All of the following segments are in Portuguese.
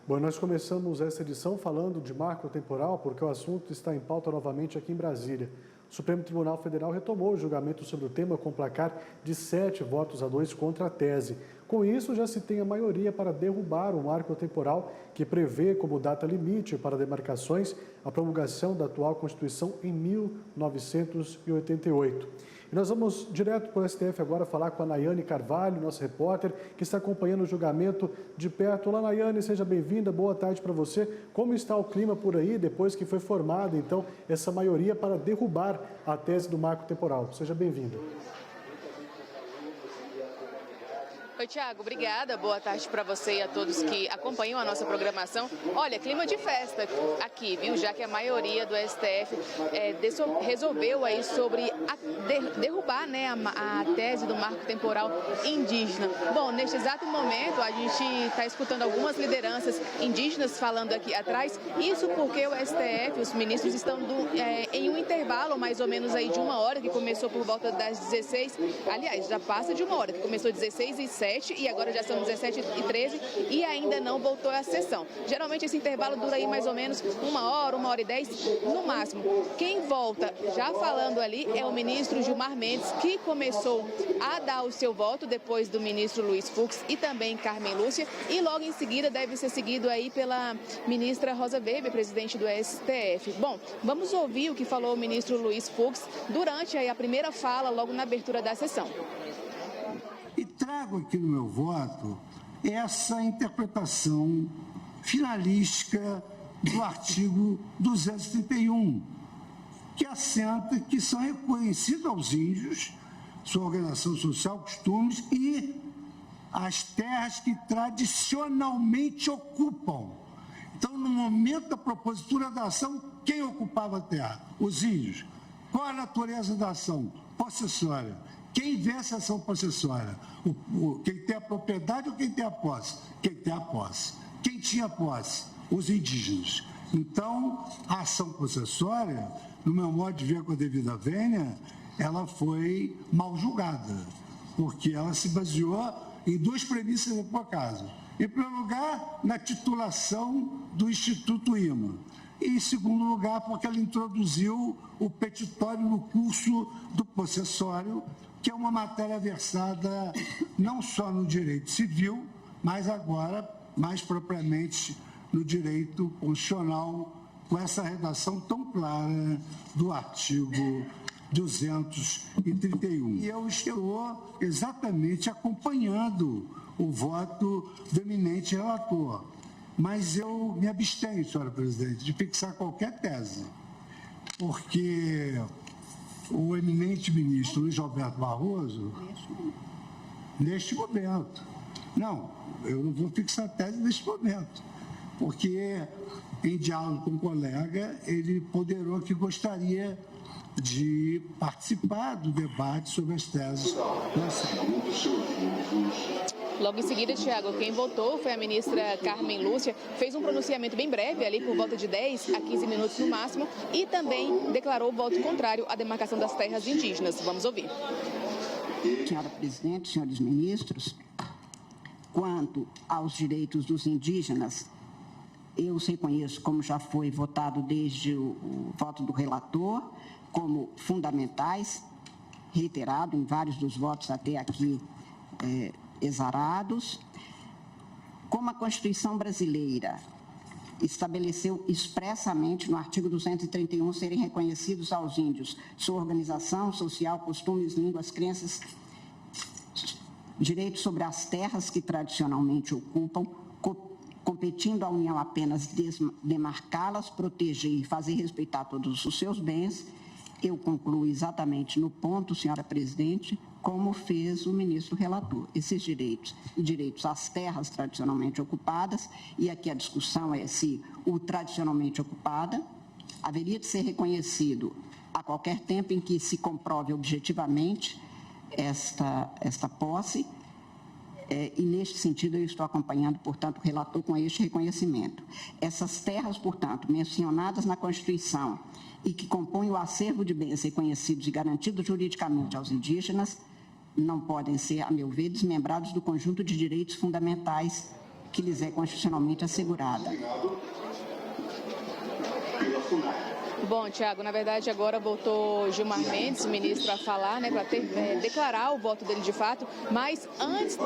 Bom, nós começamos essa edição falando de marco temporal porque o assunto está em pauta novamente aqui em Brasília. O Supremo Tribunal Federal retomou o julgamento sobre o tema com placar de 7-2 contra a tese. Com isso, já se tem a maioria para derrubar o marco temporal que prevê como data limite para demarcações a promulgação da atual Constituição em 1988. E nós vamos direto para o STF agora falar com a Nayane Carvalho, nossa repórter, que está acompanhando o julgamento de perto. Olá, Nayane, seja bem-vinda, boa tarde para você. Como está o clima por aí depois que foi formada, então, essa maioria para derrubar a tese do marco temporal? Seja bem-vinda. Oi, Tiago, obrigada. Boa tarde para você e a todos que acompanham a nossa programação. Olha, clima de festa aqui, viu? Já que a maioria do STF resolveu aí sobre derrubar, né, a tese do marco temporal indígena. Bom, neste exato momento a gente está escutando algumas lideranças indígenas falando aqui atrás. Isso porque o STF, os ministros estão em um intervalo mais ou menos aí de 1 hora, que começou por volta das 16. Aliás, já passa de 1 hora, que começou 16h07 e agora já são 17h13 e ainda não voltou à sessão. Geralmente esse intervalo dura aí mais ou menos 1 hora, 1h10 no máximo. Quem volta já falando ali é o ministro Gilmar Mendes, que começou a dar o seu voto depois do ministro Luiz Fux e também Carmen Lúcia, e logo em seguida deve ser seguido aí pela ministra Rosa Weber, presidente do STF. Bom, vamos ouvir o que falou o ministro Luiz Fux durante aí a primeira fala logo na abertura da sessão. E trago aqui no meu voto essa interpretação finalística do artigo 231, que assenta que são reconhecidos aos índios sua organização social, costumes e as terras que tradicionalmente ocupam. Então, no momento da propositura da ação, quem ocupava a terra? Os índios. Qual a natureza da ação? Possessória. Quem vence a ação possessória? Quem tem a propriedade ou quem tem a posse? Quem tem a posse. Quem tinha posse? Os indígenas. Então, a ação possessória, no meu modo de ver com a devida vênia, ela foi mal julgada, porque ela se baseou em 2 premissas epocadas. Em primeiro lugar, na titulação do Instituto IMA. E, em segundo lugar, porque ela introduziu o petitório no curso do possessório, que é uma matéria versada não só no direito civil, mas agora, mais propriamente, no direito constitucional, com essa redação tão clara do artigo 231. E eu estou exatamente acompanhando o voto do eminente relator. Mas eu me abstenho, senhora presidente, de fixar qualquer tese, porque o eminente ministro Luiz Roberto Barroso, neste momento, não, eu não vou fixar tese neste momento, porque em diálogo com o colega, ele ponderou que gostaria de participar do debate sobre as teses. Logo em seguida, Tiago, quem votou foi a ministra Carmen Lúcia, fez um pronunciamento bem breve, ali por volta de 10 a 15 minutos no máximo, e também declarou voto contrário à demarcação das terras indígenas. Vamos ouvir. Senhora presidente, senhores ministros, quanto aos direitos dos indígenas, eu os reconheço, como já foi votado desde o voto do relator, como fundamentais, reiterado em vários dos votos até aqui exarados. Como a Constituição brasileira estabeleceu expressamente no artigo 231 serem reconhecidos aos índios sua organização social, costumes, línguas, crenças, direitos sobre as terras que tradicionalmente ocupam, competindo à União apenas demarcá-las, proteger e fazer respeitar todos os seus bens, eu concluo exatamente no ponto, senhora presidente, como fez o ministro relator. Esses direitos às terras tradicionalmente ocupadas, e aqui a discussão é se o tradicionalmente ocupada haveria de ser reconhecido a qualquer tempo em que se comprove objetivamente esta posse, e neste sentido eu estou acompanhando, portanto, o relator com este reconhecimento. Essas terras, portanto, mencionadas na Constituição e que compõem o acervo de bens reconhecidos e garantidos juridicamente aos indígenas, não podem ser, a meu ver, desmembrados do conjunto de direitos fundamentais que lhes é constitucionalmente assegurada. Bom, Tiago, na verdade agora voltou Gilmar Mendes, ministro, a falar, né, para declarar o voto dele de fato, mas antes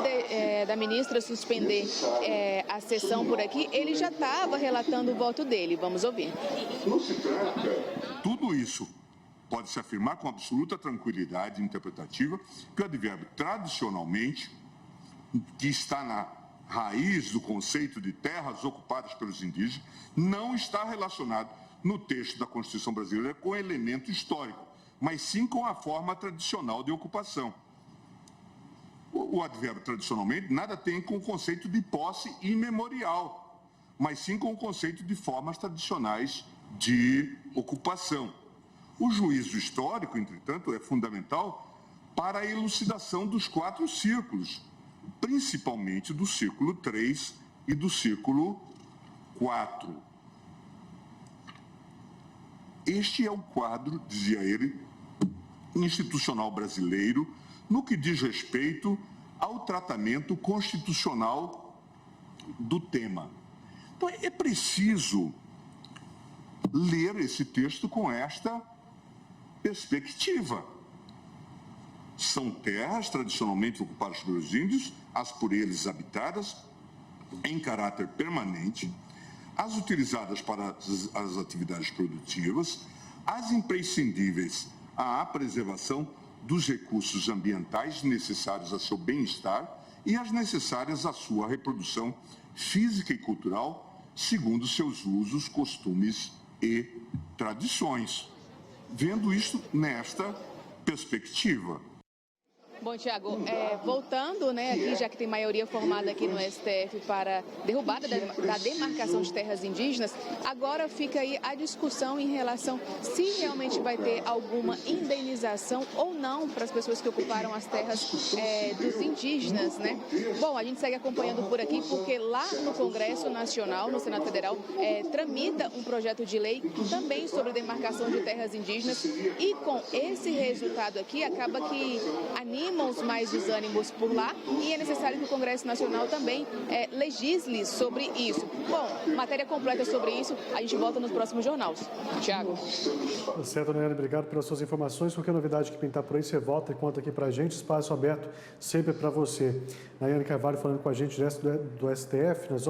da ministra suspender a sessão por aqui, ele já estava relatando o voto dele. Vamos ouvir. Não se trata. Tudo isso pode-se afirmar com absoluta tranquilidade interpretativa que o advérbio tradicionalmente, que está na raiz do conceito de terras ocupadas pelos indígenas, não está relacionado no texto da Constituição brasileira com elemento histórico, mas sim com a forma tradicional de ocupação. O advérbio tradicionalmente nada tem com o conceito de posse imemorial, mas sim com o conceito de formas tradicionais de ocupação. O juízo histórico, entretanto, é fundamental para a elucidação dos 4 círculos, principalmente do círculo 3 e do círculo 4. Este é o quadro, dizia ele, institucional brasileiro, no que diz respeito ao tratamento constitucional do tema. Então, é preciso ler esse texto com esta perspectiva. São terras tradicionalmente ocupadas pelos índios, as por eles habitadas, em caráter permanente, as utilizadas para as atividades produtivas, as imprescindíveis à preservação dos recursos ambientais necessários a seu bem-estar e as necessárias à sua reprodução física e cultural, segundo seus usos, costumes e tradições. Vendo isto nesta perspectiva. Bom, Tiago, voltando, né, aqui, já que tem maioria formada aqui no STF para derrubada da demarcação de terras indígenas, agora fica aí a discussão em relação se realmente vai ter alguma indenização ou não para as pessoas que ocuparam as terras dos indígenas, né? Bom, a gente segue acompanhando por aqui porque lá no Congresso Nacional, no Senado Federal, tramita um projeto de lei também sobre demarcação de terras indígenas e com esse resultado aqui acaba que anima mais os ânimos por lá e é necessário que o Congresso Nacional também legisle sobre isso. Bom, matéria completa sobre isso, a gente volta nos próximos jornais. Tiago. Certo, Nayane, obrigado pelas suas informações. Qualquer novidade que pintar por aí, você volta e conta aqui pra gente. Espaço aberto sempre para você. Nayane Carvalho falando com a gente direto do STF. Nós